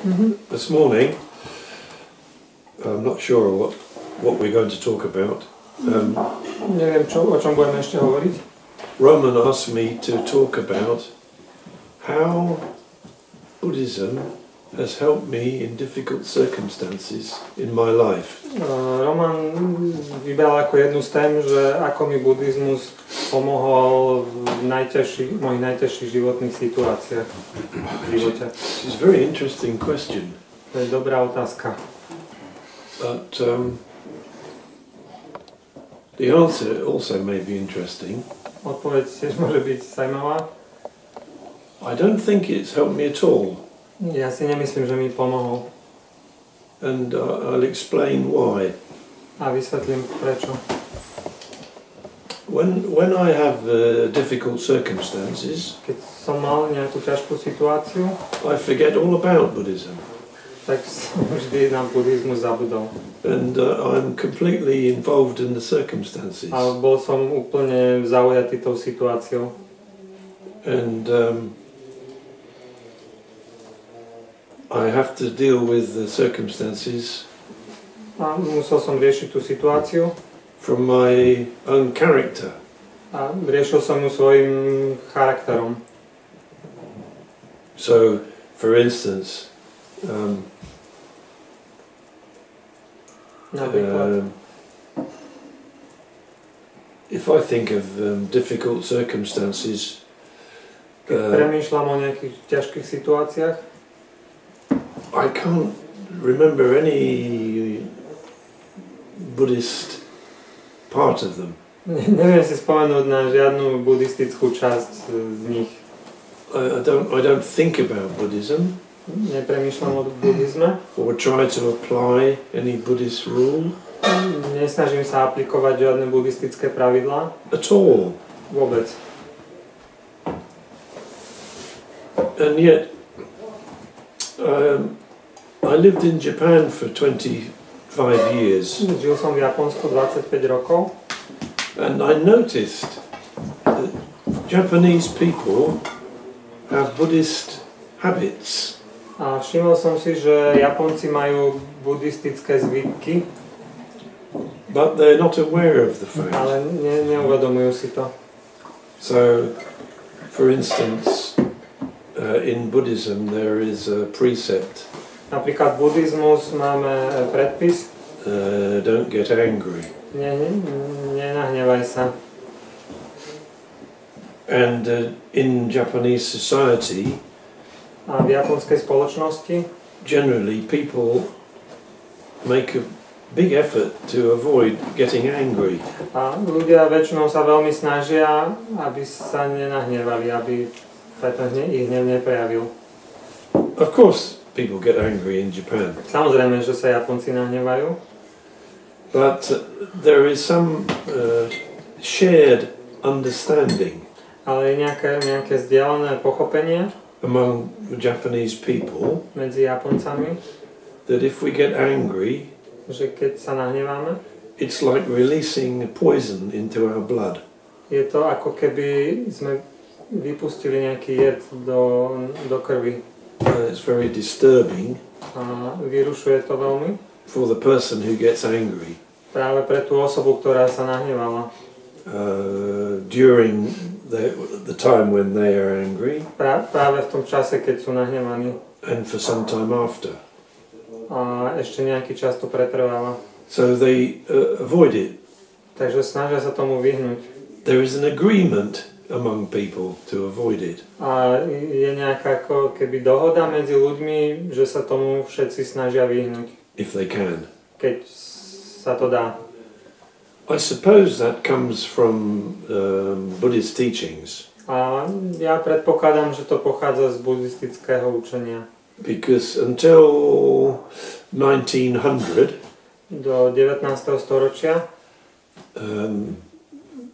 This morning, I'm not sure what we're going to talk about. Neviem, o čom budeme ešte hovoriť. Roman asked me to talk about how Buddhism has helped me in difficult circumstances in my life. Roman vybral ako jednu z tém, že ako mi buddhizmus pomohol v mojich najťažších životných situáciách v živote. It's a very interesting question. To je dobrá otázka. But the answer also may be interesting. Odpoveď tiež môže byť zaujímavá. I don't think it's helped me at all. Ja si nemyslím, že mi pomohol. And I'll explain why. A vysvetlím prečo. When I have difficult circumstances, keď som mal nejakú ťažkú situáciu, I forget all about Buddhism. Tak som vždy na buddhizmus zabudol. And I'm completely involved in the circumstances. A bol som úplne zaujatý tou situáciou. And I have to deal with the circumstances. A musel som riešiť tú situáciu. From my own character. A riešil som ju svojim charakterom. So, for instance, if I think of difficult circumstances, keď premýšľam o nejakých ťažkých situáciách, I can't remember any Buddhist part of them. Neviem si spomenúť na žiadnu buddhistickú časť z nich. I don't think about Buddhism. Nepremýšľam o buddhizme. Or try to apply any Buddhist rule. Nesnažím sa aplikovať žiadne buddhistické pravidlá. At all. Vôbec. And yet, I lived in Japan for 25 years. Žil som v Japonsku 25 rokov. And I noticed that Japanese people have Buddhist habits. A všimol som si, že Japonci majú buddhistické zvykky. But they're not aware of the fact. Ale neuvedomujú si to. So, for instance, in Buddhism there is a precept. Napríklad buddhizmus máme predpis. Don't get angry. Nenahnevaj sa. And in Japanese society, a v japonskej spoločnosti, generally people make a big effort to avoid getting angry. A ľudia väčšinou sa veľmi snažia, aby sa nenahnevali, aby sa ich hnev neprejavil. Of course, people get angry in Japan. Samozrejme, že sa Japonci nahnevajú. But there is some shared understanding. Ale je nejaké vzdialené pochopenie among Japanese people medzi Japoncami, that if we get angry, že keď sa nahneváme, it's like releasing poison into our blood. Je to ako keby sme vypustili nejaký jed do krvi. It's very disturbing. A vyrušuje to veľmi. For the person who gets angry. Práve pre tú osobu, ktorá sa nahnevala. During the time when they are angry. Práve v tom čase, keď sú nahnevaní. And for some time after. A ešte nejaký čas to pretrváva. So they avoid it. Takže snažia sa tomu vyhnúť. There is an agreement among people to avoid it. A je nejaká ako keby dohoda medzi ľuďmi, že sa tomu všetci snažia vyhnúť. If they can. Keď sa to dá. I suppose that comes from Buddhist teachings. A ja predpokladám, že to pochádza z buddhistického učenia. Because until 1900 do 19. storočia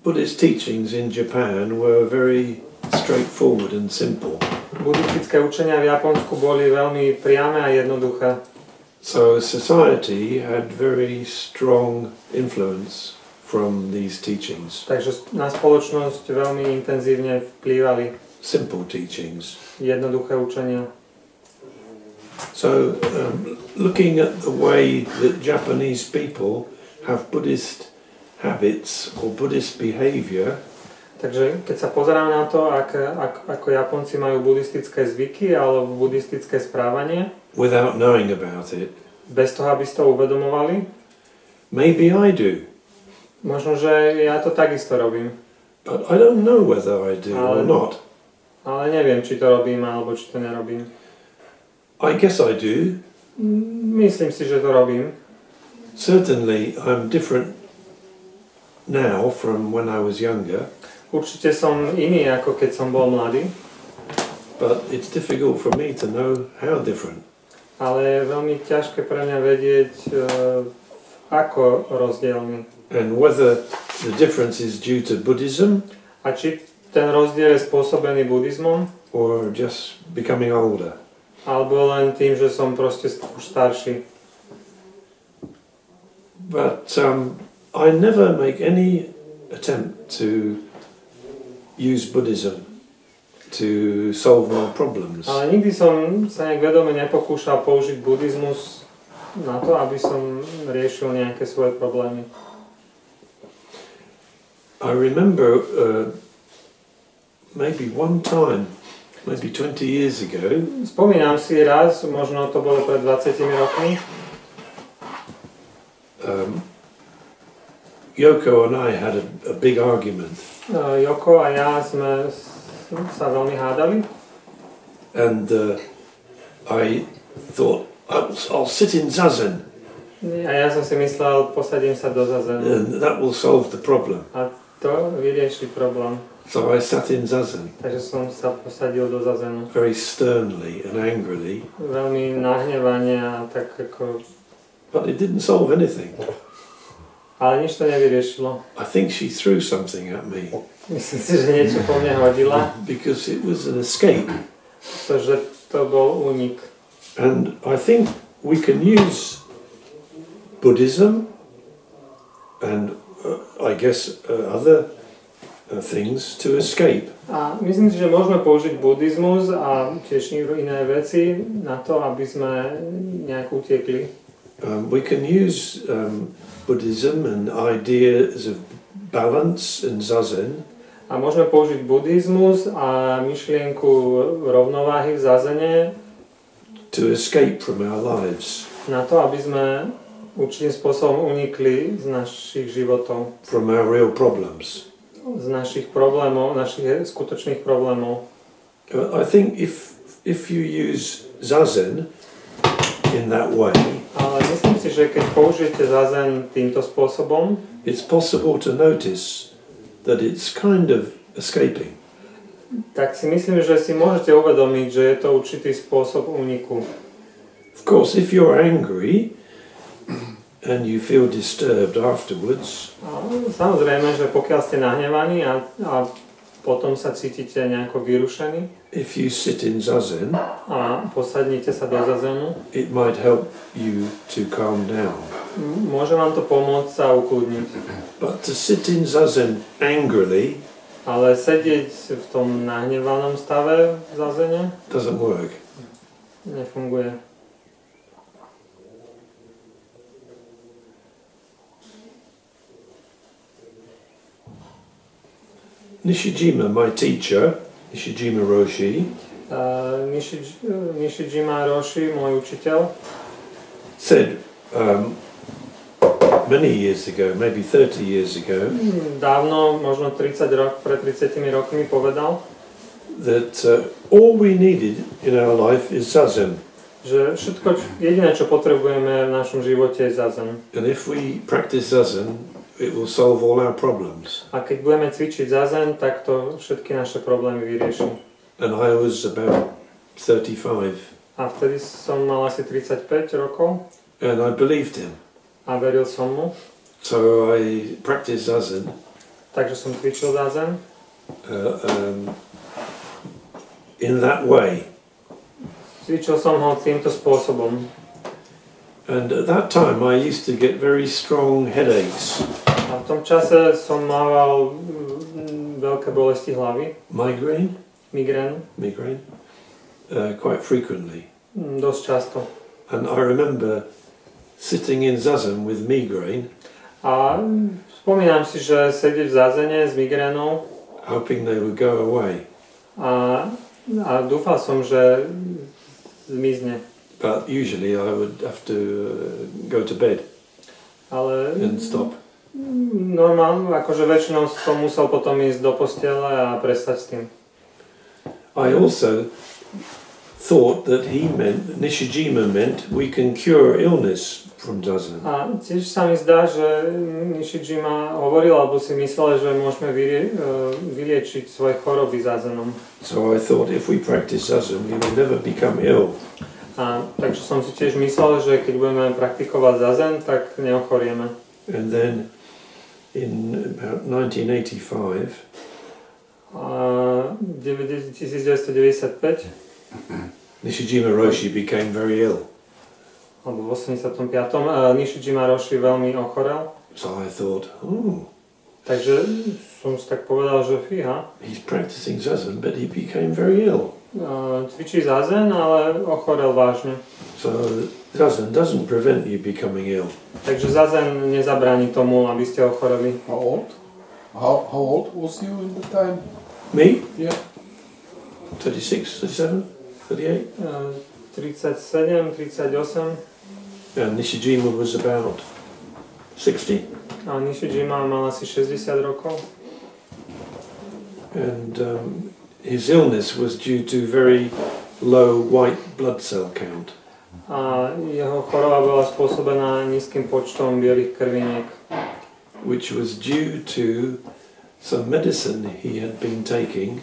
Buddhist teachings in Japan were very straightforward and simple. Buddhistické učenia v Japonsku boli veľmi priame a jednoduché. So society had very strong influence from these teachings. Takže na spoločnosť veľmi intenzívne vplývali simple teachings. Jednoduché učenia. So, looking at the way that Japanese people have Buddhist habits or Buddhist behavior, takže keď sa pozerám na to, ako Japonci majú buddhistické zvyky alebo buddhistické správanie, without knowing about it, bez toho, aby ste to uvedomovali, maybe I do. Možno, že ja to takisto robím. But I don't know whether I do or not. Ale neviem, či to robím alebo či to nerobím. I guess I do. Myslím si, že to robím. Certainly I'm different now from when I was younger. Určite som iný, ako keď som bol mladý. But it's difficult for me to know how different. Ale je veľmi ťažké pre mňa vedieť, ako rozdielny. And whether the difference is due to Buddhism, a či ten rozdiel je spôsobený buddhizmom, or just becoming older. Alebo len tým, že som proste už starší. But I never make any attempt to use Buddhism to solve my problems. Ale nikdy som sa nejak vedome nepokúšal použiť buddhizmus na to, aby som riešil nejaké svoje problémy. I remember maybe one time, maybe 20 years ago. Spomínam si raz, možno to bolo pred 20 rokmi. Yoko and I had a big argument. Yoko a ja sme sa veľmi hádali. And I thought, I'll sit in Zazen. A ja som si myslel, posadím sa do Zazenu. And that will solve the problem. A to vyrieši problém. So I sat in Zazen. Takže som sa posadil do Zazenu. Very sternly and angrily. Veľmi nahnevane a tak ako... But it didn't solve anything. Ale nič to nevyriešilo. I think she threw something at me. Myslím si, že niečo po mne hodila. Because it was an escape. Pretože to bol únik. And I think we can use Buddhism and I guess other things to escape. A myslím si, že môžeme použiť buddhizmus a tiež iné veci na to, aby sme nejak utiekli. We can use Buddhism and ideas of balance and Zazen. A môžeme použiť buddhizmus a myšlienku rovnováhy v zazene to escape from our lives. Na to, aby sme určitým spôsobom unikli z našich životov. From our real problems. Z našich problémov, našich skutočných problémov. I think if you use Zazen in that way, ale myslím si, že keď použijete Zazen týmto spôsobom, it's possible to notice that it's kind of escaping. Tak si myslím, že si môžete uvedomiť, že je to určitý spôsob úniku. Of course, if you're angry and you feel disturbed afterwards, samozrejme, že pokiaľ ste nahnevaní a potom sa cítite nejako vyrušení, if you sit in Zazen, a posadnite sa do Zazenu, it might help you to calm down. Môže vám to pomôcť sa ukludniť. But to sit in Zazen angrily, ale sedieť v tom nahnevanom stave v Zazene doesn't work. Nefunguje. Nishijima, my teacher, Nishijima Roshi, Nishijima Roshi, môj učiteľ, said many years ago, maybe 30 years ago, dávno, možno 30 pred 30 rokmi povedal, that all we needed in our life is Zazen. Že všetko, jediné, čo potrebujeme v našom živote je Zazen. And if we practice Zazen, it will solve all our problems. A keď budeme cvičiť Zazen, tak to všetky naše problémy vyrieši. And I was about 35. A vtedy som mal asi 35 rokov. And I believed him. A veril som mu. So I practiced Zazen. Takže som cvičil Zazen. In that way. Cvičil som ho týmto spôsobom. And at that time I used to get very strong headaches. A v tom čase som mával veľké bolesti hlavy. Migraine. Migrén. Quite frequently. Dosť často. And I remember sitting in Zazen with migraine, A spomínam si, že sedieť v zazene s migrénou hoping they would go away. a dúfal som, že zmizne. But usually I would have to go to bed and stop. Normálne, akože väčšinou som musel potom ísť do postele a prestať s tým. I also thought that Nishijima meant we can cure illness from Zazen. A tiež sa mi zdá, že Nishijima hovoril, alebo si myslel, že môžeme vyliečiť svoje choroby Zazenom. So I thought if we practice Zazen, we will never become ill. A takže som si tiež myslel, že keď budeme praktikovať Zazen, tak neochorieme. And then in about 1985, 1995, Nishijima Roshi became very ill. alebo v 85. Nishijima Roshi veľmi ochorel. So I thought, Takže som si tak povedal, že fíha. he's practicing Zazen, but he became very ill. Cvičí Zazen, ale ochorel vážne. So Zazen doesn't prevent you becoming ill. Takže Zazen nezabráni tomu, aby ste ochoreli. How old? How old was you in the time? Me? Yeah. 36, 37, 38? 37, 38. And Nishijima was about 60. A Nishijima mal asi 60 rokov. And his illness was due to very low white blood cell count. A jeho choroba bola spôsobená nízkym počtom bielých krviniek. Which was due to some medicine he had been taking.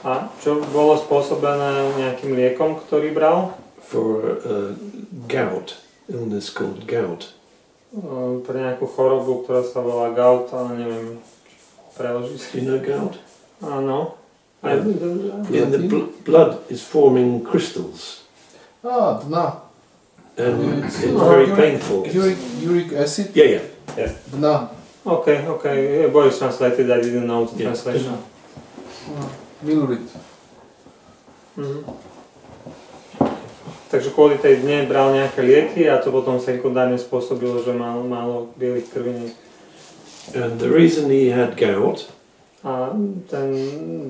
A čo bolo spôsobené nejakým liekom, ktorý bral? For gout, illness called gout. Pre nejakú chorobu, ktorá sa volá gout, ale neviem preložiť. Do you know gout? Áno. In the blood is forming crystals. Dna. And it's very painful. Uric acid? Yeah. Dna. Okay. Boris translated, I didn't know the translation. Milurit. Takže kvôli tej dne bral nejaké lieky a to potom sekundárne spôsobilo, že mal málo bielých krviniek. And the reason he had gout, a ten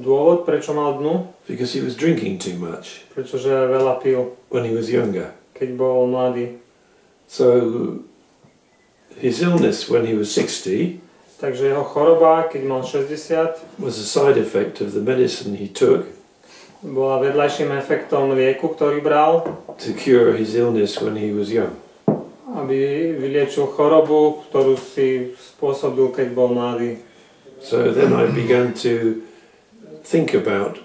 dôvod, prečo mal dnu? because he was drinking too much Pretože veľa pil, when he was younger. keď bol mladý. So his illness when he was 60 Takže jeho choroba, keď mal 60, was a side effect of the medicine he took bola vedľajším efektom lieku, ktorý bral, to cure his illness when he was young. aby vyliečil chorobu, ktorú si spôsobil, keď bol mladý. So then I began to think about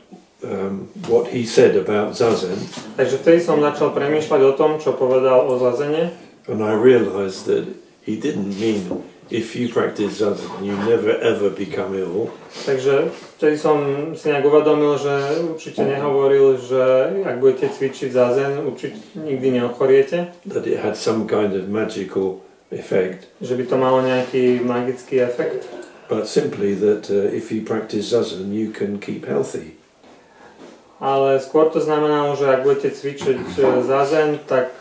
what he said about Zazen, Takže vtedy som začal premýšľať o tom, čo povedal o Zazene. and I realized that he didn't mean if you practice Zazen, you never ever become ill. Takže vtedy som si nejak uvedomil, že určite nehovoril, že ak budete cvičiť Zazen, určite nikdy neochoriete. That it had some kind of magical effect, Že by to malo nejaký magický efekt. but simply that if you practice Zazen, you can keep healthy. Ale skôr to znamenalo, že ak budete cvičiť Zazen, tak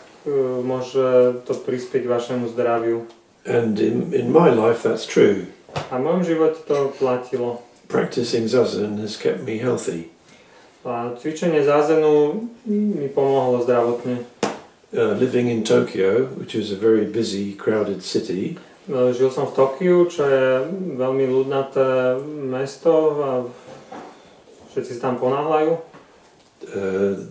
môže to prispieť vašemu zdraviu. And in my life that's true. A v mojom živote to platilo. Practicing Zazen has kept me healthy. A cvičenie Zazenu mi pomohlo zdravotne. Living in Tokyo, which is a very busy, crowded city, Žil som v Tokiu, čo je veľmi ľudnaté mesto a všetci sa tam ponáhľajú.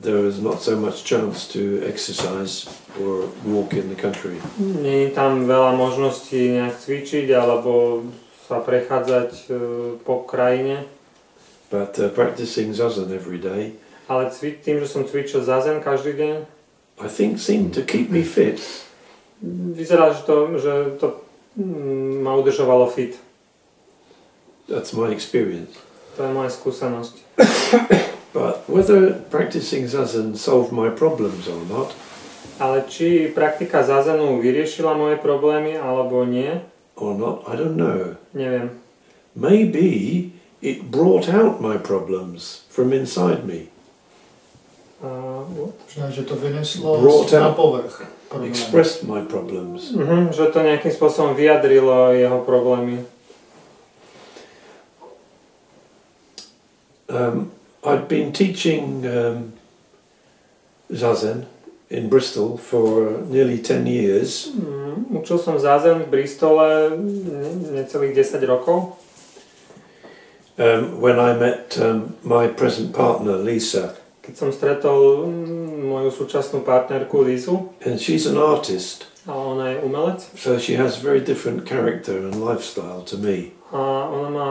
there is not so much chance to exercise or walk in the country. Nie je tam veľa možností nejak cvičiť alebo sa prechádzať po krajine. But practicing Zazen every day, Ale tým, že som cvičil Zazen každý deň, I think seemed to keep me fit. vyzerá, že to ma udržovalo fit. That's my experience. To je moja skúsenosť. But whether practicing Zazen solved my problems or not, Ale či praktika Zazenu vyriešila moje problémy alebo nie, I don't know. neviem. Maybe it brought out my problems from inside me. Že to vyneslo brought na out, povrch problém. expressed my problems. Že to nejakým spôsobom vyjadrilo jeho problémy. I'd been teaching Zazen in Bristol for nearly 10 years. Učil som Zazen v Bristole necelých 10 rokov. When I met my present partner, Lisa. Keď som stretol moju súčasnú partnerku Lizu. And she's an artist. A ona je umelec. So she has very different character and lifestyle to me. A ona má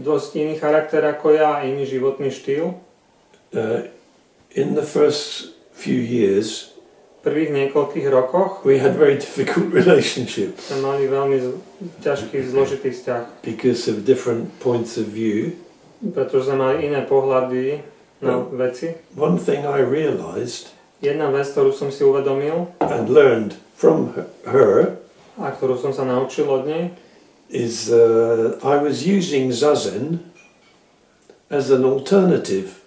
dosť iný charakter ako ja, iný životný štýl. In the first few years, prvých niekoľkých rokoch we had very difficult relationship. Sme mali veľmi ťažký, zložitý vzťah. Because of different points of view. Pretože sme mali iné pohľady na veci. One thing I realized, jedna vec, ktorú som si uvedomil and learned from her, a ktorú som sa naučil od nej, is I was using Zazen as an alternative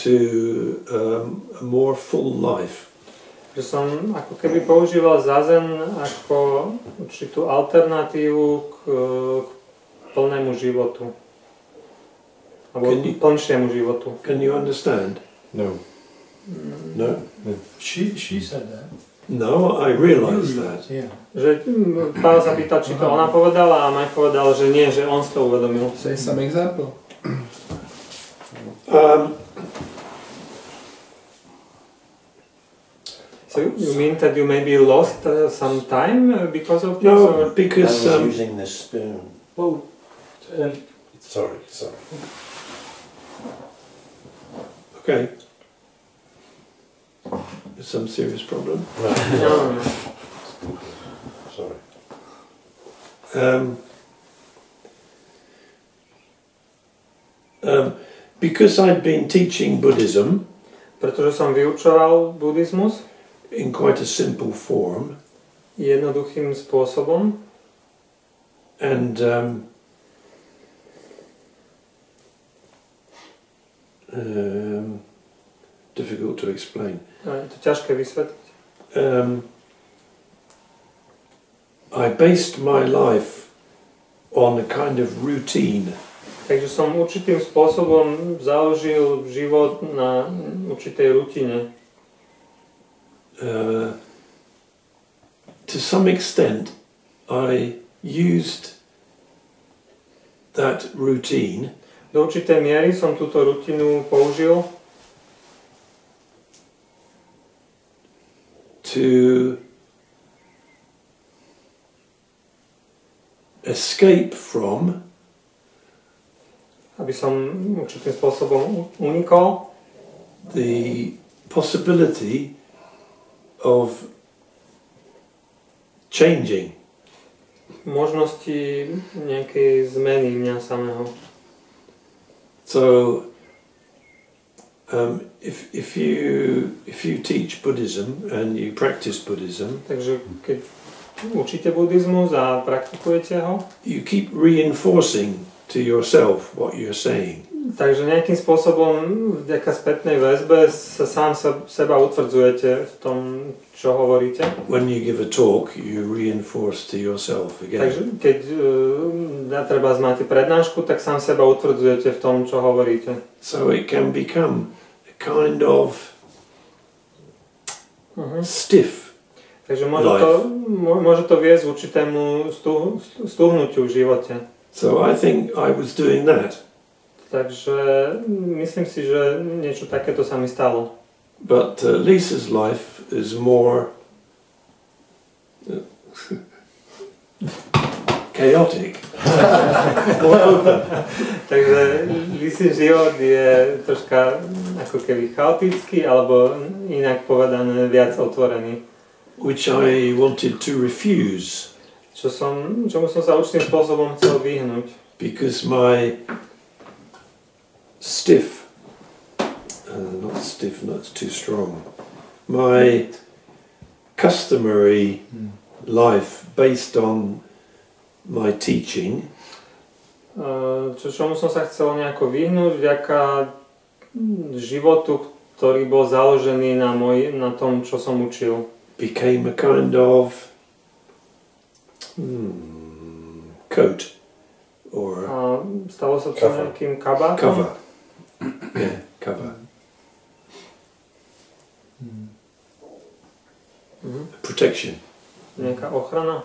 to a more full life. Že som ako keby používal Zazen ako určitú alternatívu k plnému životu. Alebo plnšiemu životu. Can you understand? No. No? She said that. No, I realized that. Yeah. Že Pavel sa pýtal, či to ona povedala, a Mike povedal, že nie, že on si to uvedomil. Say some example. So you mean that you maybe lost some time because of this? No, because I was using this spoon. Well, Sorry. okay. There's some serious problem. No. Sorry. Because I'd been teaching Buddhism, Pretože som vyučoval buddhizmus in quite a simple form, jednoduchým spôsobom, and difficult to explain. je to ťažké vysvetliť. I based my life on a kind of routine. Takže som určitým spôsobom založil život na určitej rutine. To some extent, I used that routine Do určitej miery som túto rutinu použil to escape from aby som určitým spôsobom unikol the possibility of changing. možnosti nejakej zmeny mňa samého. So, if you teach Buddhism and you practice Buddhism, Takže keď učíte buddhizmus a praktikujete ho, you keep reinforcing to yourself what you're saying. takže nejakým spôsobom vďaka spätnej väzbe sa sám seba utvrdzujete v tom, čo hovoríte. When you give a talk, you reinforce to yourself again. Takže keď treba máte prednášku, tak sám seba utvrdzujete v tom, čo hovoríte. So it can become a kind of stiff. Takže môže to viesť určitému stuhnutiu v živote. So I think I was doing that. Takže myslím si, že niečo takéto sa mi stalo. But Lisa's life is more chaotic. More open. Takže Lisin život je troška ako keby chaotický, alebo inak povedané viac otvorený. Which I wanted to refuse. Čomu som sa určitým spôsobom chcel vyhnúť. Because my stiff, not too strong, my customary life based on my teaching Čomu som sa chcel nejako vyhnúť vďaka životu, ktorý bol založený na tom, čo som učil. Became a kind of coat or A stalo sa to Cover. nejakým kabátom? cover. Yeah, cover. Protection. Nejaká ochrana?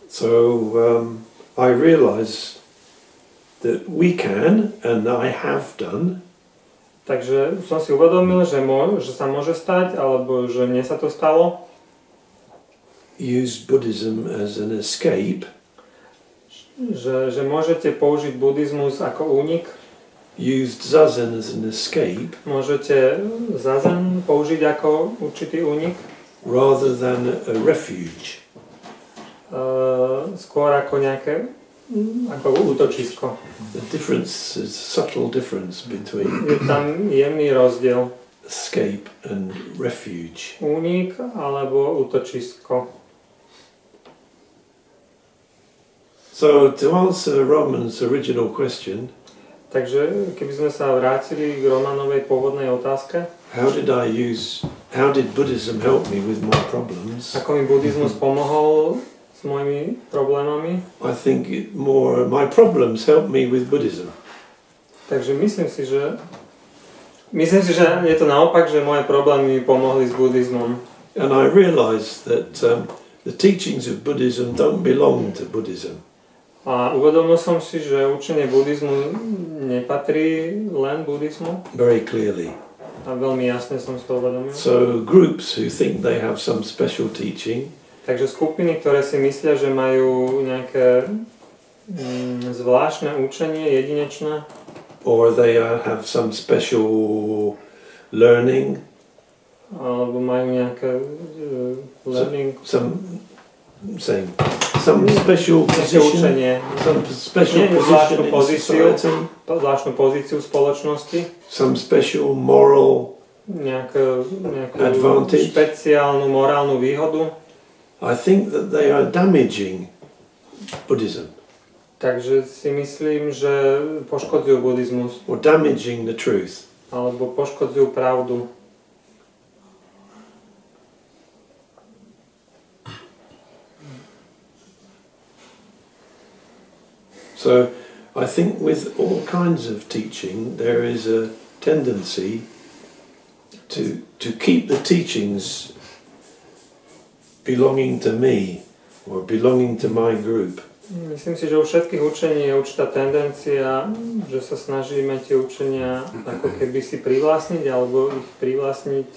So I realize that we can, and I have done, Takže som si uvedomil, že sa môže stať, alebo že mne sa to stalo, use Buddhism as an escape, že môžete použiť buddhizmus ako únik, used Zazen as an escape, môžete Zazen použiť ako určitý únik, rather than a refuge. skôr ako nejaké ako útočisko. The difference is a subtle difference between Je tam jemný rozdiel. escape and refuge. Únik alebo útočisko. So to answer Roman's original question, Takže keby sme sa vrátili k Romanovej pôvodnej otázke, how did Buddhism help me with my problems? ako mi buddhizmus pomohol s mojimi problémami, I think my problems helped me with Buddhism. takže myslím si, že je to naopak, že moje problémy mi pomohli s buddhizmom. And I realized that the teachings of Buddhism don't belong to Buddhism. A uvedomil som si, že učenie buddhizmu nepatrí len buddhizmu. Very clearly. A veľmi jasne som si to uvedomil. So groups who think they have some special teaching, Takže skupiny, ktoré si myslia, že majú nejaké zvláštne učenie, jedinečné, or they have some special learning, alebo majú nejaké learning, some special nejaké position, učenie, some special zvláštnu position in pozíciu, society, zvláštnu pozíciu v spoločnosti, some special moral nejakú advantage. špeciálnu morálnu výhodu. I think that they are damaging Buddhism Takže si myslím, že poškodzujú buddhizmus, or damaging the truth. alebo poškodzujú pravdu. So I think with all kinds of teaching there is a tendency to keep the teachings belonging to me or belonging to my group. Myslím si, že u všetkých učení je určitá tendencia, že sa snažíme tie učenia ako keby si privlastniť alebo ich privlastniť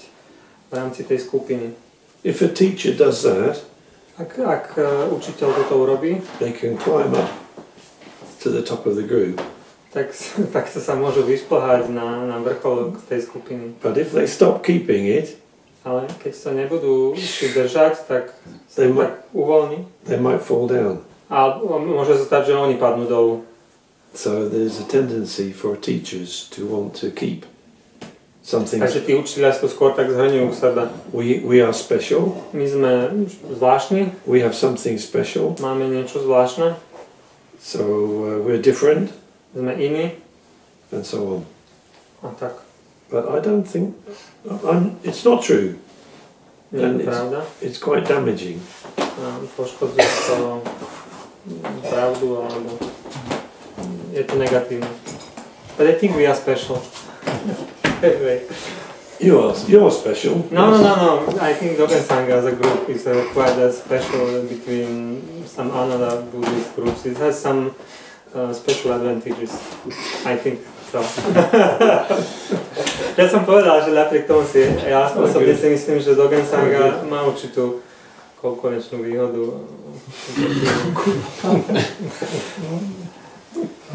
v rámci tej skupiny. If a teacher does that, Ak učiteľ toto urobí, they can climb up to the top of the group. tak sa môžu vyšplhať na vrchol tej skupiny. But if they stop keeping it, Ale keď sa nebudú si držať, tak sa They tak uvoľní. they might fall down. A môže sa stať, že oni padnú dolu. So there's a tendency for teachers to want to keep something. Takže tí učiteľia sú skôr tak zhrňujú k sebe. We are special. My sme zvláštni, We have something special. máme niečo zvláštne, So we're different, sme iní and so on. a tak. But I don't think it's not true. Nie And je pravda. It's quite damaging. Poškodzuje to pravdu, alebo je to negatívne. But I think we are special. Anyway. You're special. No. I think Dogen Sangha as a group is quite special between some other Buddhist groups. It has some special advantages. I think so. Ja som povedal, že napriek tomu ja osobne si myslím, že Dogen Sangha má určitú konkurenčnú výhodu.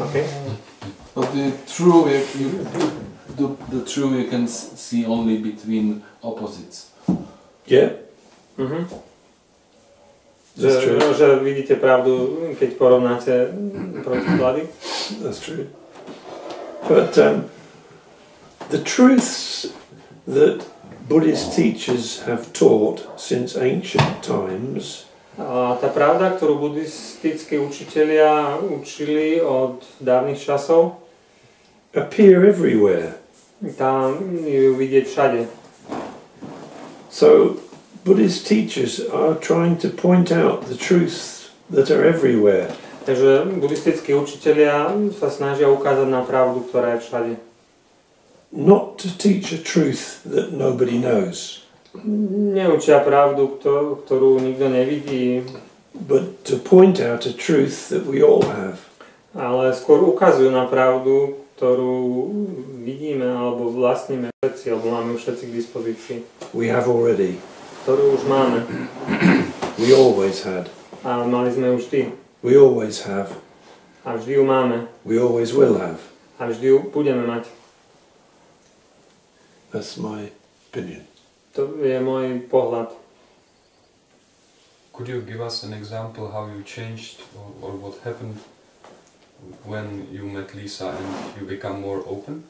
Okay. But the true you can see only between opposites. Yeah. That's true. Že vidíte pravdu, keď porovnáte protiklady. That's true. But the truths that Buddhist teachers have taught since ancient times A tá pravda, ktorú buddhistickí učitelia učili od dávnych časov, appear everywhere. Tam ju vidieť všade. So Buddhist teachers are trying to point out the truths that are everywhere. Takže buddhistickí učitelia sa snažia ukázať na pravdu, ktorá je všade. Not to teach a truth that nobody knows. Neučia pravdu, ktorú nikto nevidí, but to point out a truth that we all have. Ale skôr ukazujú na pravdu, ktorú vidíme alebo vlastníme všetci, alebo máme všetci k dispozícii. We have already. Ktorú už máme. We always had. A mali sme ju vždy. We always have. A vždy ju máme. We always will have. A vždy ju budeme mať. That's my opinion. To je môj pohľad. Could you give us an example how you changed or what happened when you met Lisa and you become more open?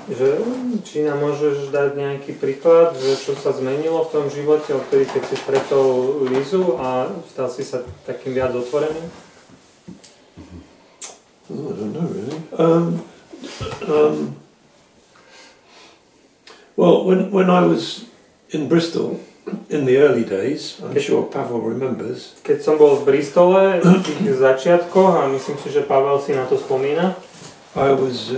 Že, či nám môžeš dať nejaký príklad, že čo sa zmenilo v tom živote, odtedy keď si stretol Lizu a stal si sa takým viac otvoreným? I don't know really. Well, when I was in Bristol in the early days, I'm sure Pavel remembers. Keď som bol v Bristole v tých začiatkoch, a myslím si, že Pavel si na to spomína, I was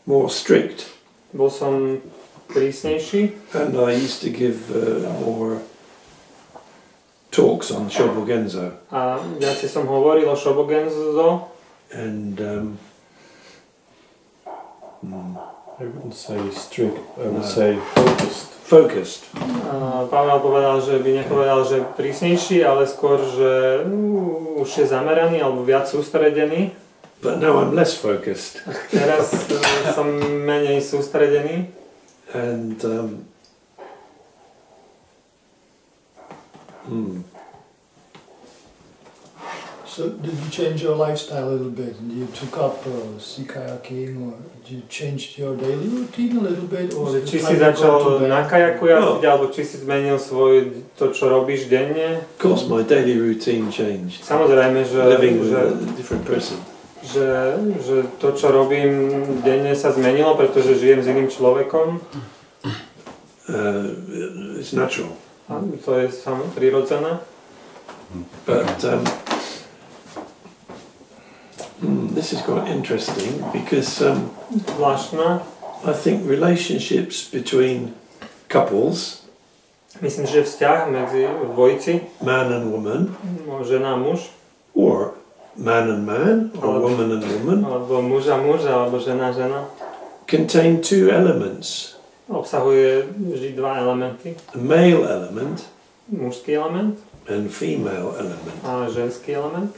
more strict. Bol som prísnejší. And I used to give more talks on Shobogenzo. A viacej som hovoril o Shobogenzo. And I wouldn't say strict, I would say focused. Focused. Pavel povedal, že by nepovedal, že prísnejší, ale skôr, že už je zameraný alebo viac sústredený. But now I'm less focused. Teraz som menej sústredený. And So did you change your lifestyle a little bit? You took up sea kayaking, or you changed your daily routine a little bit? Or Či si začal na kajaku jazdiť, alebo či si zmenil to, čo robíš denne? of course my daily routine changed. Samozrejme, Living with a different person. že to, čo robím denne, sa zmenilo, pretože žijem s iným človekom. It's natural. A to je prirodzené. But this is quite interesting because Zvláštne. I think relationships between couples, Myslím, že vzťah medzi dvojici, man and woman, žena a muž, or man and man, or woman and woman, alebo muž a muž, alebo žena a žena, contain two elements. obsahuje vždy dva elementy. A male element Mužský element and female element. a ženský element.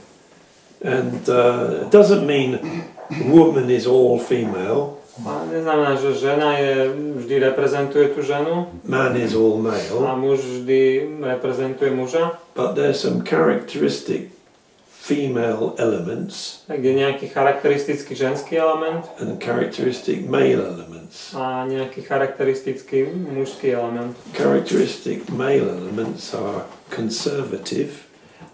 And it doesn't mean woman is all female. A neznamená, že žena vždy reprezentuje tú ženu Man is all a male. muž vždy reprezentuje muža. But there's some characteristic female elements Je nejaký charakteristický ženský element and characteristic male elements. a nejaký charakteristický mužský element. Characteristic male elements are conservative,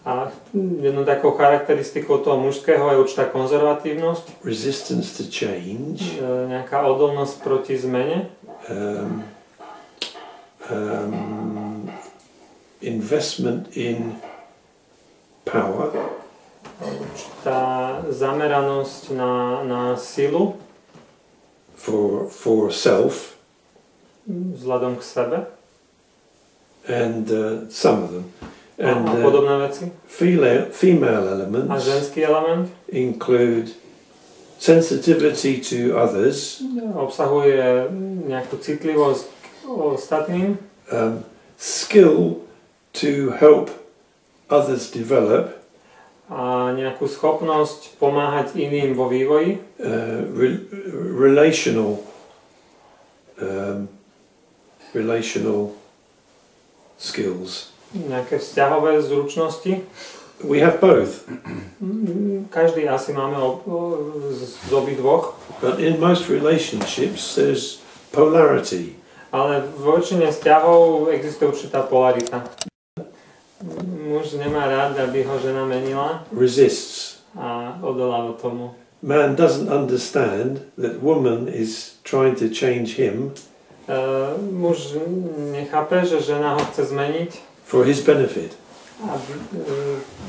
A jednou takou charakteristikou toho mužského je určitá konzervatívnosť, resistance to change, nejaká odolnosť proti zmene, investment in power, určitá zameranosť na silu for self, vzhľadom k sebe and some of them. And a podobné veci. female A elements ženský element include sensitivity to others, obsahuje nejakú citlivosť k ostatným, skill to help others develop, a nejakú schopnosť pomáhať iným vo vývoji, relational skills. nejaké vzťahové zručnosti. We have both, Každý asi máme z obidvoch, but in most relationships there's polarity. ale v väčšine vzťahov existuje určitá polarita. Muž nemá rád, aby ho žena menila Resists. a odoláva tomu. man doesn't understand that woman is trying to change him muž nechápe, že žena ho chce zmeniť for his benefit.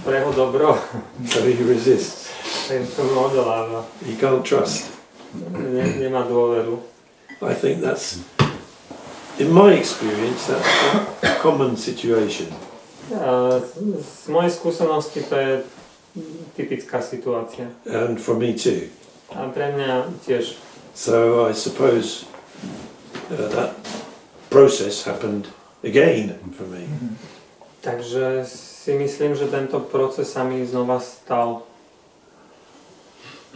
Pre jeho dobro. So he resists. Tomu odoláva. He can't trust. Nemá dôveru. I think that's, in my experience, that's a common situation. Z mojej skúsenosti to je typická situácia. And for me too. A pre mňa tiež. So I suppose that process happened again for me. Takže si myslím, že tento proces sa mi znova stal.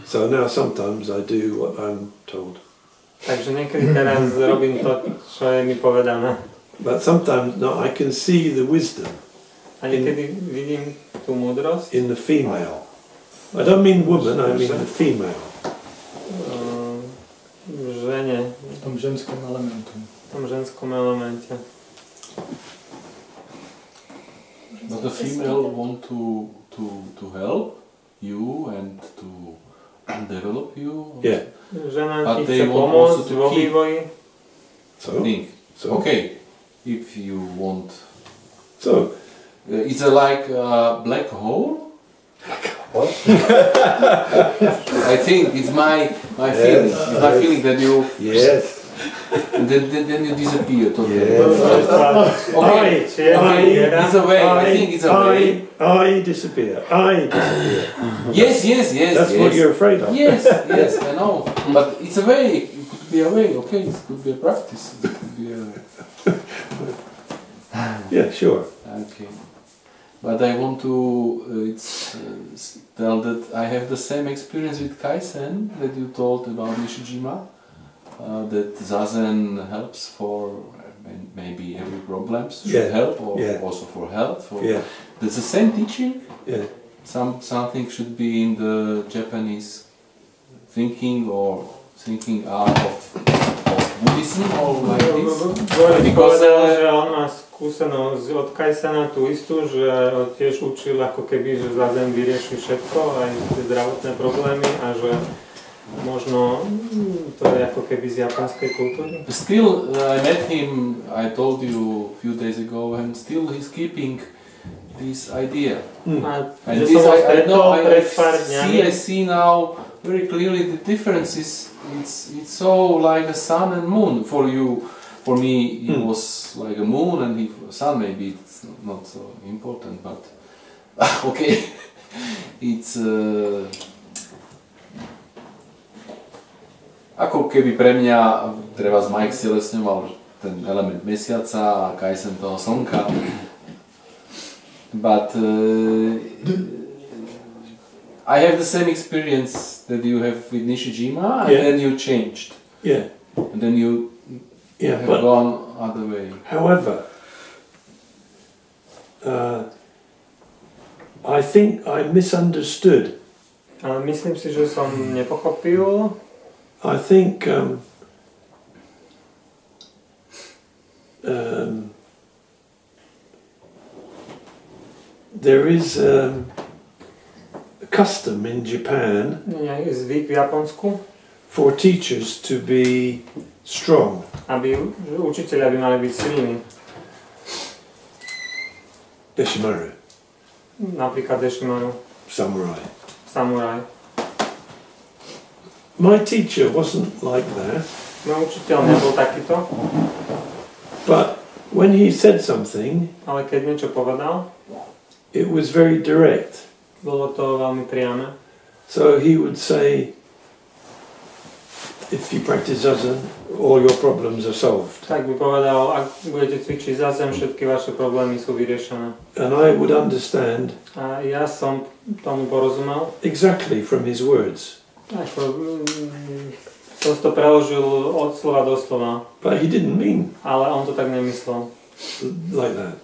So now sometimes I do what I'm told. Takže niekedy teraz robím to, čo je mi povedané. But sometimes no, I can see the wisdom. A niekedy vidím tú múdrosť. In the female. I don't mean woman, I mean the female. V žene. V tom ženskom elementu. V tom ženskom elemente. But the female want to help you and to develop you. Yeah. Žena ti chce pomôcť vo vývoji. So okay, if you want. So it's like a black hole. What? I think it's my feeling. It's my feeling that you. Yes. And then you disappear totally. Yes. Okay. It's a way. I think it's a way. I disappear. Yes. That's what you're afraid of. Yes, I know. But it's a way. It could be a way. Okay, it could be a practice. It could be a. Yeah, sure. Okay. But I want to tell that I have the same experience with Kaizen that you told about Nishijima. That Zazen helps for maybe every problems should help, or also for health. There's the same teaching. Yeah. Something should be in the Japanese thinking or thinking art of Buddhism or like this. Because že on má skúsenosť od Kaisena tú istú, že tiež učil ako keby, že Zazen vyrieši všetko, aj tie zdravotné problémy a že možno to je ako keby z japonskej kultúry. Still, I met him, I told you a few days ago, and still he's keeping this idea. And this I see now very clearly the differences. It's so like a sun and moon for you. For me, it was like a moon, and sun maybe it's not so important, but okay, it's. Ako keby pre mňa, treba z Mike stelesňoval ten element mesiaca a Kaizen toho slnka. But I have the same experience that you have with Nishijima, and then you changed. Yeah. And then you have gone other way. However, I think I misunderstood. Ale myslím si, že som nepochopil. I think there is a custom in Japan zvyk v Japonsku for teachers to be strong. Aby učitelia by mali byť silní. Deshimaru. Napríklad Deshimaru. Samurai. My teacher wasn't like that. Môj učiteľ nebol takýto. But when he said something, ale keď niečo povedal, it was very direct. Bolo to veľmi priame. So he would say, if you practice Zazen, all your problems are solved. Tak by povedal, ak budete cvičiť Zazen, všetky vaše problémy sú vyriešené. And I would understand. A ja som tomu porozumel. Exactly from his words. Som to preložil od slova do slova. But he didn't mean. Ale on to tak nemyslel. Like that.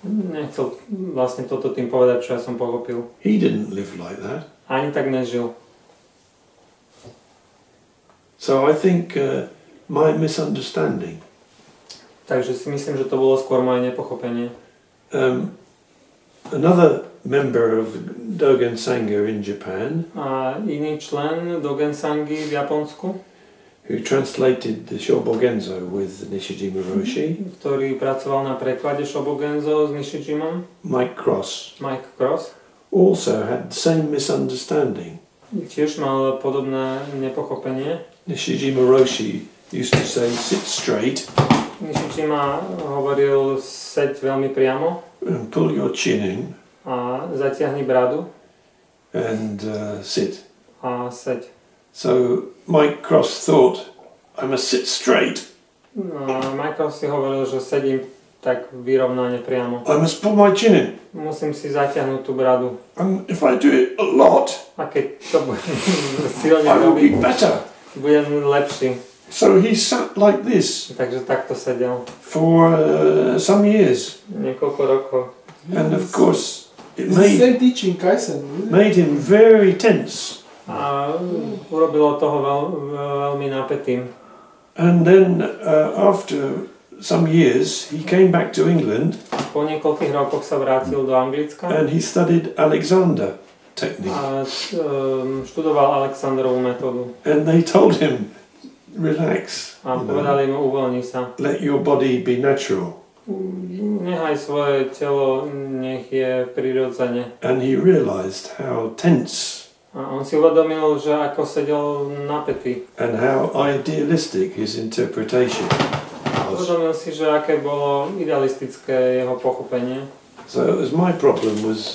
Nechcel vlastne toto tým povedať, čo ja som pochopil. He didn't live like that. Ani tak nežil. So I think my misunderstanding. Takže si myslím, že to bolo skôr moje nepochopenie. Another member of Dogen Sangha in Japan, a iný člen Dogen Sangy v Japonsku, who translated the Shobogenzo with Nishijima Roshi, ktorý pracoval na preklade Shobogenzo s Nishijimom, Mike Cross, also had the same misunderstanding. Tiež mal podobné nepochopenie. Nishijima Roshi used to say, sit straight. Nishijima hovoril, seď veľmi priamo. And pull your chin in. A zatiahni bradu. And sit. A seď. So Mike Cross thought, I must sit straight. No, Mike Cross si hovoril, že sedím tak vyrovnane priamo. I must pull my chin in. Musím si zatiahnuť tú bradu. And if I do it a lot, a keď to bude silne I will be robiť, better. budem lepší. So he sat like this. Takže takto sedel. For some years. Niekoľko rokov. And of course, it made him very tense. A urobilo toho veľmi napätým. And then after some years he came back to England. Po niekoľkých rokoch sa vrátil do Anglicka. And he studied Alexander technique. A študoval Alexandrovú metódu. And they told him, relax. A povedali mu, uvoľni sa. Let your body be natural. Nechaj svoje telo, nech je prirodzene. And he realized how tense. A on si uvedomil, že ako sedel napätý. And how idealistic his interpretation was. Uvedomil si, že aké bolo idealistické jeho pochopenie. So as my problem was,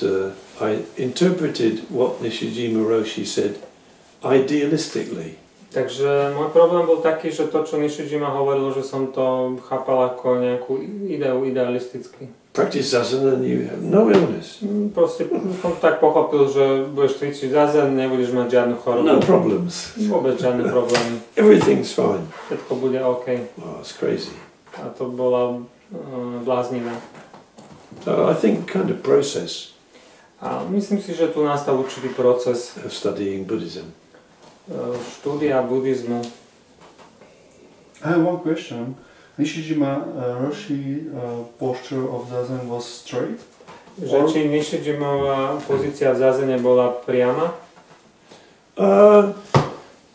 I interpreted what Nishijima Roshi said idealistically. Takže môj problém bol taký, že to, čo Nishijima hovoril, že som to chápal ako nejakú ideu idealisticky. Practice Zazen and you have no illness. Proste som tak pochopil, že budeš cvičiť Zazen, nebudeš mať žiadnu chorobu. No problems. Vôbec žiadne problémy. Everything's fine. Všetko bude OK. Oh, it's crazy. A to bola bláznivé. So I think kind of process. A myslím si, že tu nastal určitý proces of studying Buddhism. Štúdia buddhizmu. I have one question. Nishijima Roshi posture of Zazen was straight? Že či Nishijimová pozícia v Zazene bola priama?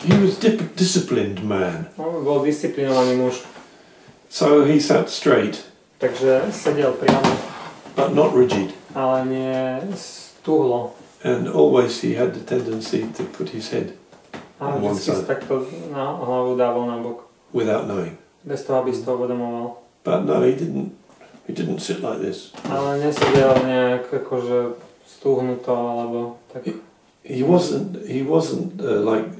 He was disciplined man. On bol disciplinovaný muž. So he sat straight. Takže sedel priamo. But not rigid. Ale nie stuhlo. And always he had the tendency to put his head on one side. Takto na hlavu dával na bok. Without knowing. Bez toho, aby si to uvedomoval. But no, he didn't sit like this. Ale nesedel nejak akože stuhnuto, alebo tak. He wasn't like,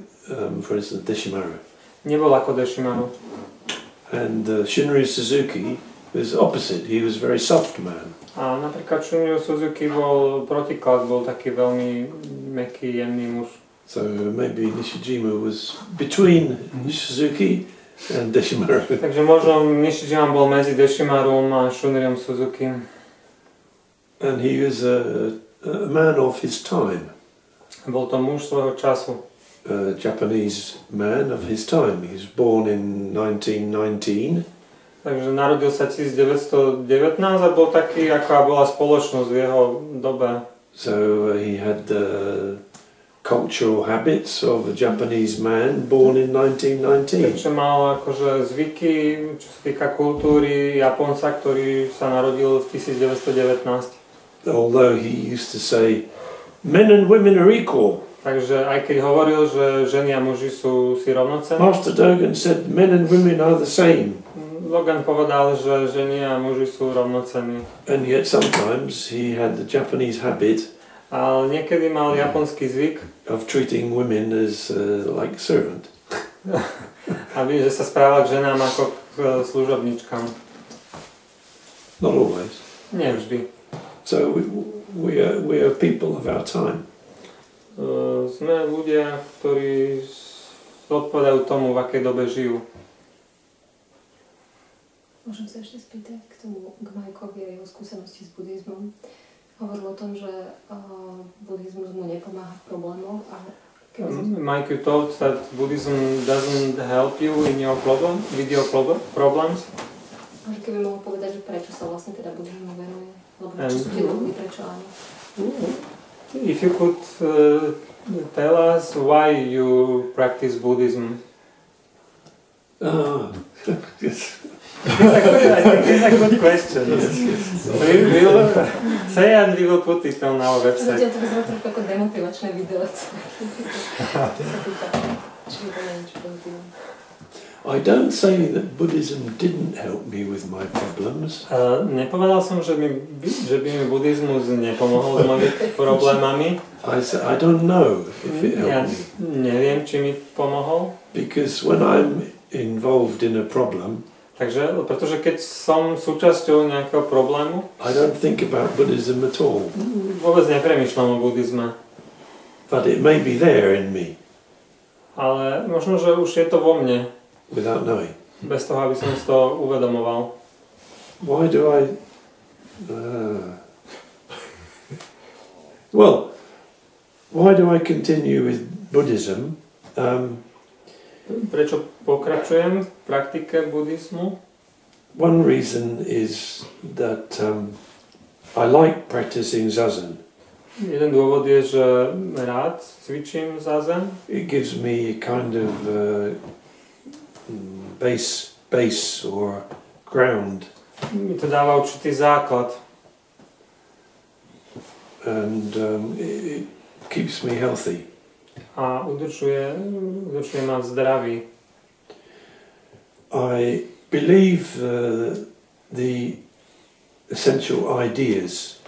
for instance, Deshimaru. Nebol ako Deshimaru. And Shinryu Suzuki was opposite. He was a very soft man. A napríklad Shunryu Suzuki bol protiklad, bol taký veľmi mäkký, jemný muž. So maybe Nishijima was between Suzuki and Deshimaru. Takže možno Nishijima bol medzi Deshimarum a Shunryom Suzuki. And he was a man of his time. Bol to muž svojho času. A Japanese man of his time. He was born in 1919. Takže narodil sa 1919 a bol taký, aká bola spoločnosť v jeho dobe. So he had cultural habits of a Japanese man born in 1919. Takže mal akože zvyky, čo sa týka kultúry Japonca, ktorý sa narodil v 1919. Although he used to say, men and women are equal. Takže aj keď hovoril, že ženy a muži sú si rovnocenní. Master Dogen said, men and women are the same. Logan povedal, že ženy a muži sú rovnocenní. And yet sometimes he had the Japanese habit ale niekedy mal japonský zvyk of treating women as like servant. aby že sa správal k ženám ako k služobničkám. Not always. Nie vždy. So we are people of our time. Sme ľudia, ktorí odpovedajú tomu, v akej dobe žijú. Môžem sa ešte spýtať k tomu, k Majkovi a jeho skúsenosti s buddhizmom. Hovoril o tom, že buddhizmus mu nepomáha v problémoch. Mike, you told that Buddhism doesn't help you in your problems? Možno keby mohol povedať, že prečo sa vlastne teda buddhizmu venuje? Lebo čo sú tie dôvody, prečo áno? If you could tell us why you practice Buddhism? Yes. It's a good question. We will say and we will put it on our website. Zatiaľ to vyzerá trošku ako demotivačné video. I don't say that Buddhism didn't help me with my problems. Nepovedal som, že by mi buddhizmus nepomohol s mojimi problémami. I don't know if it helped me. Neviem, či mi pomohol. Because when I'm involved in a problem, pretože keď som súčasťou nejakého problému, I don't think about Buddhism at all. Vôbec nepremýšľam o buddhizme. But it may be there in me. Ale možno, že už je to vo mne. Without knowing. Bez toho, aby som si to uvedomoval. Why do I... Well, why do I continue with Buddhism? Prečo pokračujem v praktike buddhizmu? One reason is that I like practicing Zazen. Jeden dôvod je, že rád cvičím Zazen. It gives me a kind of base or ground. Mi to dáva určitý základ. And it keeps me healthy. A udržuje ma v zdraví. I believe the essential ideas,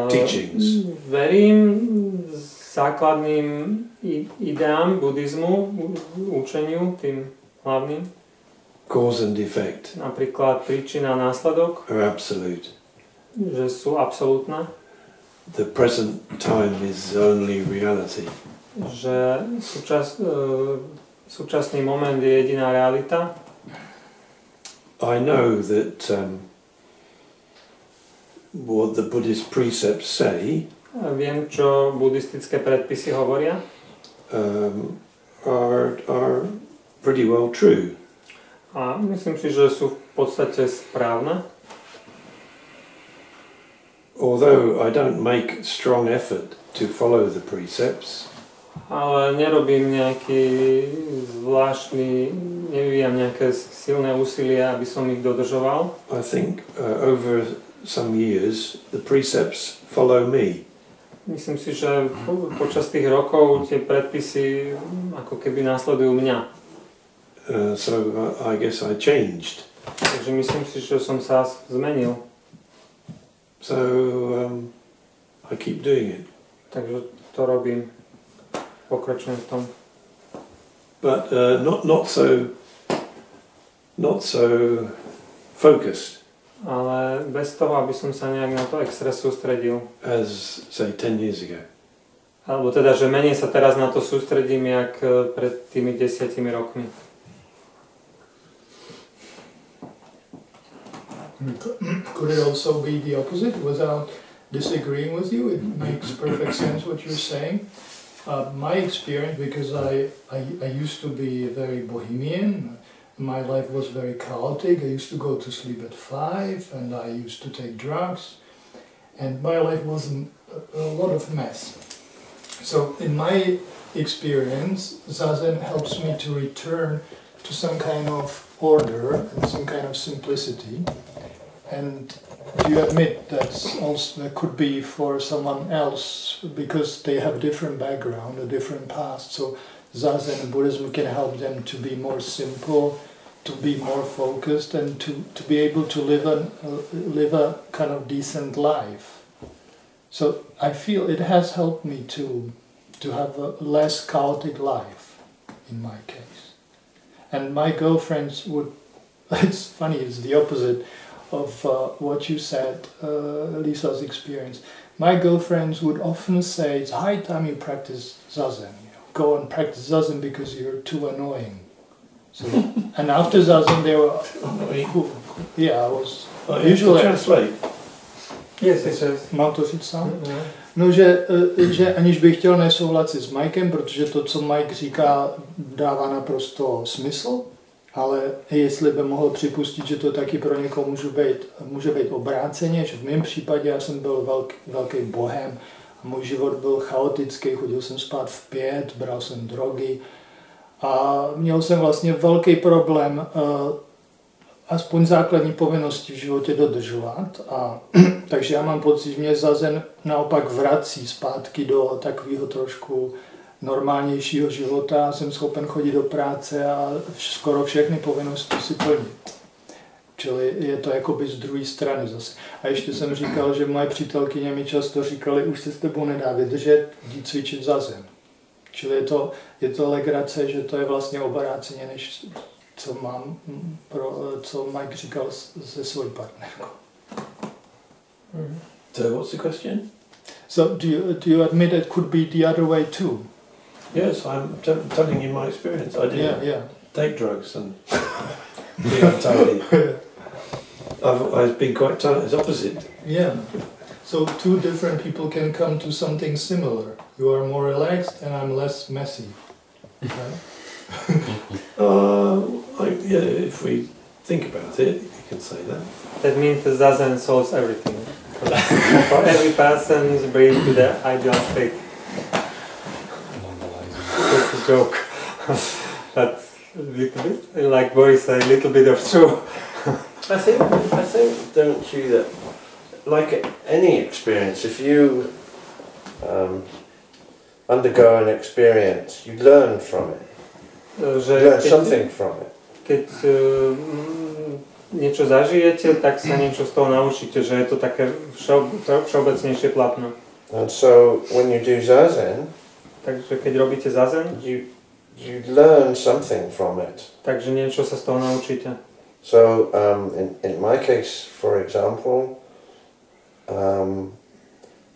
teachings. Verím základným ideám buddhizmu, učeniu, tým hlavným. Cause and effect. Napríklad príčina a následok. Are absolute. Že sú absolútne. The present time is only reality. Že súčasný moment je jediná realita. I know that what the Buddhist precepts say viem, čo buddhistické predpisy hovoria. Are pretty well true. A myslím si, že sú v podstate správne. Although I don't make strong effort to follow the precepts, ale nerobím nejaký nevyvíjam nejaké silné úsilie, aby som ich dodržoval. I think over some years the precepts follow me. Myslím si, že počas tých rokov tie predpisy ako keby nasledujú mňa. So I guess I changed. Takže myslím si, že som sa zmenil. So I keep doing it. Takže to robím. Pokračujem v tom. But not so focused. Ale bez toho, aby som sa nejak na to extra sústredil. As say 10 years ago. Alebo teda, že menej sa teraz na to sústredím, jak pred tými 10 rokmi. Could it also be the opposite without disagreeing with you? It makes perfect sense what you're saying. My experience, because I used to be very bohemian, my life was very chaotic. I used to go to sleep at 5 and I used to take drugs, and my life was a lot of mess. So in my experience, Zazen helps me to return to some kind of order and some kind of simplicity. And do you admit that could be for someone else because they have a different background, a different past? So Zazen and Buddhism can help them to be more simple, to be more focused, and to be able to live a kind of decent life. So I feel it has helped me to have a less chaotic life, in my case. And my girlfriends would, it's funny, it's the opposite of what you said, Lisa's experience. My girlfriends would often say, it's high time you practice Zazen. Go and practice Zazen because you're too annoying. So, and after Zazen they were annoying. Yeah, I was usually translate. Yes. Mám to říct sám? No, že aniž bych chtěl nesouhlasit s Mikem, protože to, co Mike říká, dává naprosto smysl, Ale jestli by mohl připustit, že to taky pro někoho může být obráceně, že v mém případě já jsem byl velký bohem a můj život byl chaotický, chodil jsem spát v 5, bral jsem drogy a měl jsem vlastně velký problém aspoň základní povinnosti v životě dodržovat. Takže já mám pocit, že mě Zazen naopak vrací zpátky do takového trošku normálnějšího života, jsem schopen chodit do práce a skoro všechny povinnosti si plnit. Čili je to jakoby z druhé strany zase. A ještě jsem říkal, že moje přítelkyně mi často říkali, už se s tebou nedá vydržet, jdi cvičit Zazen. Čili je to legrace, že to je vlastně obráceně, než co Mike říkal se svojí partnerkou. So what's the question? So do you admit it could be the other way too? Yes, I'm telling you my experience. I didn't take drugs and be untidy. I've been quite tight, it's opposite. Yeah. So two different people can come to something similar. You are more relaxed and I'm less messy. Right? If we think about it, you can say that. That means the Zazen solves everything. For every person is bring to the ideal state. Just a joke. But a little bit, like Boris said, a little bit of true. I think, don't you, that like any experience, if you undergo an experience, you learn from it. Learn something from it. Keď niečo zažijete, tak sa niečo z toho naučíte, že je to také všeobecnejšie platné. And so when you do Zazen, takže keď robíte Zazen, you learn something from it. Takže niečo sa z toho naučíte. So in my case, for example,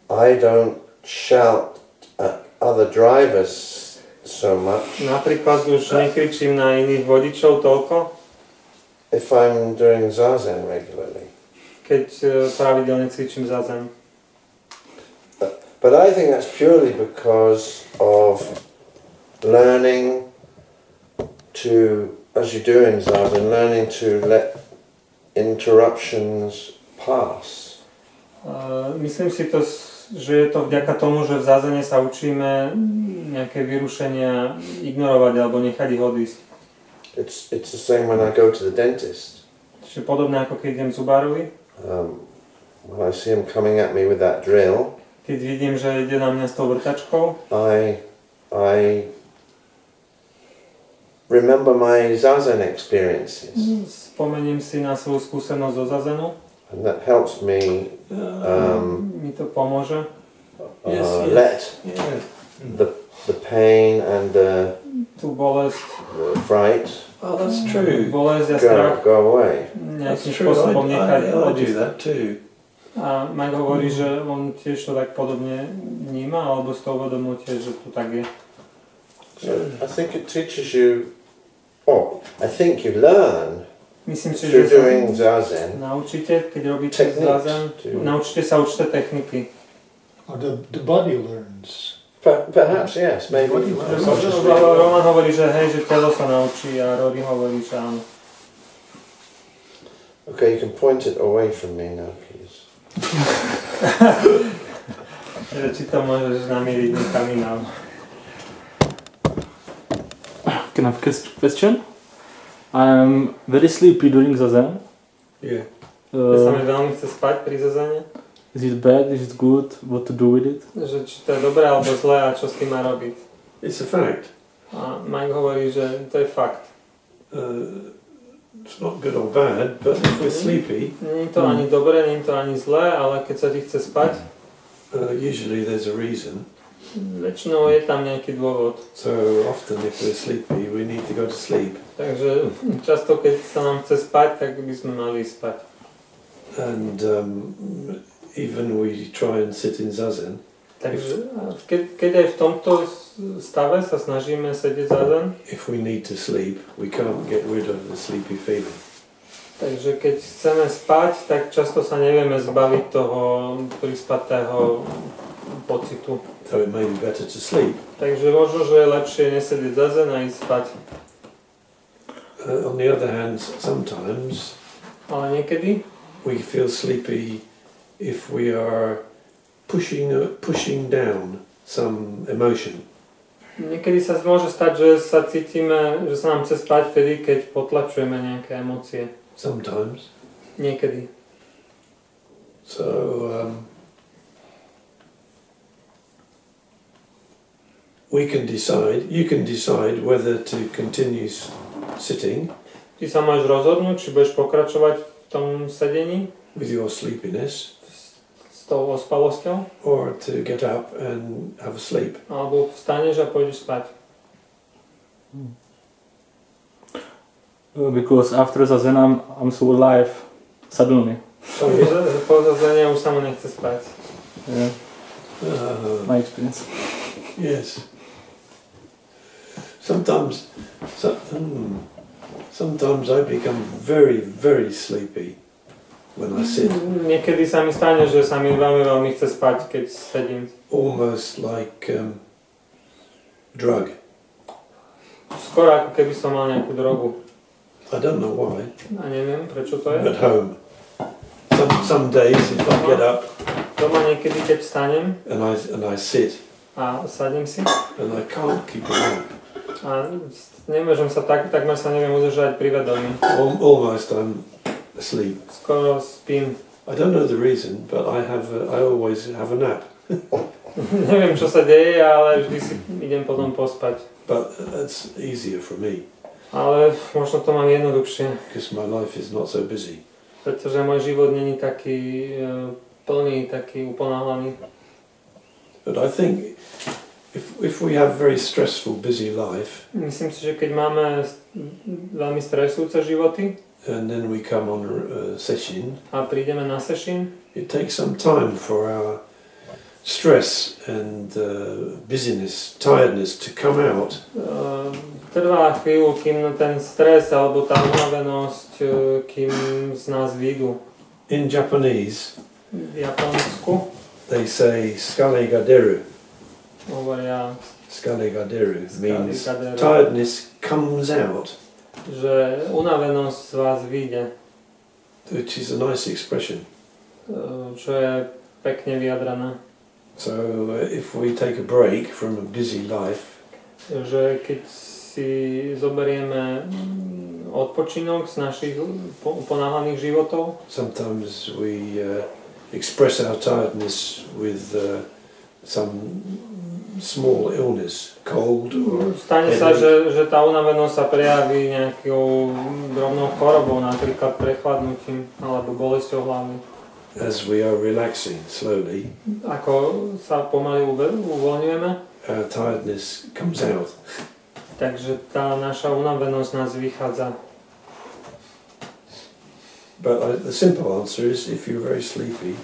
I don't shout at other drivers so much. Napríklad už nekričím na iných vodičov toľko. If I'm doing Zazen regularly. Keď pravidelne cvičím Zazen. But I think that's purely because of learning to, as you do in Zazen, learning to let interruptions pass. Myslím si to, že je to vďaka tomu, že v Zazene sa učíme nejaké vyrušenia ignorovať alebo nechať ich odísť. It's the same when I go to the dentist. Čiže podobné ako keď idem zubárovi. When I see him coming at me with that drill, keď vidím, že ide na mňa s tou vrtačkou, I remember my Zazen experiences. Spomeniem si na svoju skúsenosť zo Zazenu. And that helps me mi to pomôže. Let the pain and tú bolesť, the fright that's true. Bolesť a strach go away. Nejakým spôsobom nechať odísť. That too. A Mike hovorí, že on tiež to tak podobne vníma, alebo z toho uvedomuje tiež, že to tak je. So I think it teaches you, I think you learn Myslím si, through že doing Zazen naučíte, keď robíte Zazen, naučíte sa určité techniky. Or the body learns. Perhaps yes, maybe. Roman hovorí, že hej, že telo sa naučí a Rory hovorí, že áno. Okay, you can point it away from me now, please. Či to môžeš namíriť niekam inám. Can I have a question? I'm very sleepy during Zazen. Yeah. Ja sa mi veľmi chce spať pri Zazene. Is it bad? Is it good? What to do with it? Že či to je dobré alebo zlé a čo s tým má robiť. It's a fact. A Mike hovorí, že to je fakt. It's not good or bad, but if we're sleepy... Nie je to ani dobré, nie je to ani zlé, ale keď sa ti chce spať... usually there's a reason. Väčšinou je tam nejaký dôvod. So often if we're sleepy, we need to go to sleep. Takže často, keď sa nám chce spať, tak by sme mali spať. And even we try and sit in Zazen. Takže keď aj v tomto stave sa snažíme sedieť Zazen, if we need to sleep, we can't get rid of the sleepy feeling. Takže keď chceme spať, tak často sa nevieme zbaviť toho prispatého pocitu. So it may be better to sleep. Takže možno, že je lepšie nesedieť Zazen a ísť spať. On the other hand, sometimes ale niekedy we feel sleepy if we are pushing down some emotion. Niekedy sa môže stať, že sa cítime, že sa nám chce spať vtedy, keď potlačujeme nejaké emócie. Sometimes. Niekedy. So, you can decide whether to continue sitting. Ty sa môžeš rozhodnúť, či budeš pokračovať v tom sedení. With your sleepiness. S tou ospalosťou. Or to get up and have a sleep. Alebo vstaneš a pôjdeš spať. Because after Zazen I'm so alive suddenly. Po Zazene už sa mu nechce spať. Yeah. My experience. Yes. Sometimes I become very, very sleepy when I sit. Niekedy sa mi stane, že sa mi veľmi, veľmi chce spať, keď sedím. Almost like drug. Skoro ako keby som mal nejakú drogu. I don't know why. A neviem, prečo to je. At home. Some days if I get up. Doma niekedy, keď vstanem. And I sit. A sadnem si. And I can't keep awake. A nemôžem sa takmer sa neviem udržať pri vedomí. Almost I'm asleep. Skoro spím. I don't know the reason, but I always have a nap. Neviem, čo sa deje, ale vždy si idem potom pospať. But it's easier for me. Ale možno to mám jednoduchšie. Because my life is not so busy. Pretože môj život není taký plný, taký uponáhlaný. But I think if we have very stressful, busy life, myslím si, že keď máme veľmi stresujúce životy, and then we come on a session, a prídeme na session, it takes some time for our stress and busyness, tiredness to come out. Trvá chvíľu, kým ten stres alebo tá unavenosť, kým z nás vyjdú. In Japanese, v Japonsku they say skale gaderu. Hovoria skale gaderu means tiredness comes out. Že unavenosť z vás vyjde. Which is a nice expression. Čo je pekne vyjadrené. So if we take a break from a busy life, že keď si zoberieme odpočinok z našich ponáhľaných životov, sometimes we express our tiredness with some small illness, cold or stane sa, že tá unavenosť sa prejaví nejakou drobnou chorobou, napríklad prechladnutím alebo bolesťou hlavy. As we are relaxing slowly, ako sa pomaly uvoľňujeme, our tiredness comes out. Takže tá naša unavenosť nás vychádza. But the simple answer is if you're very sleepy.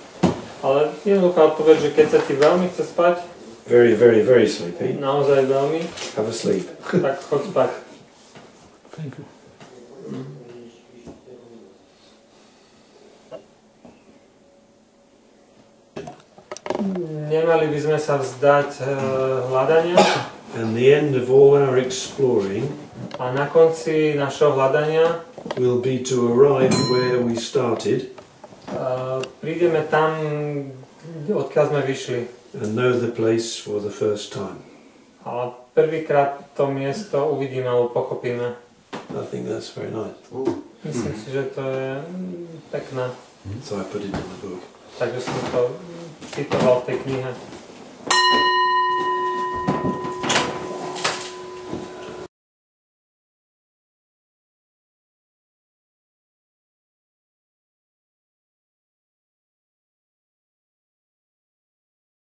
Ale jednoduchá odpoveď, že keď sa ti veľmi chce spať, very, very, very sleepy, naozaj veľmi, have a sleep. Tak chod spať. Thank you. Nemali by sme sa vzdať hľadania. And the end of all our exploring, a na konci našeho hľadania, will be to arrive where we started. Prídeme tam, odkiaľ sme vyšli. And know the place for the first time. Ale prvýkrát to miesto uvidíme alebo pochopíme. I think that's very nice. Myslím si, že to je pekné. So I put it in the book. Takže som to citoval v tej knihe.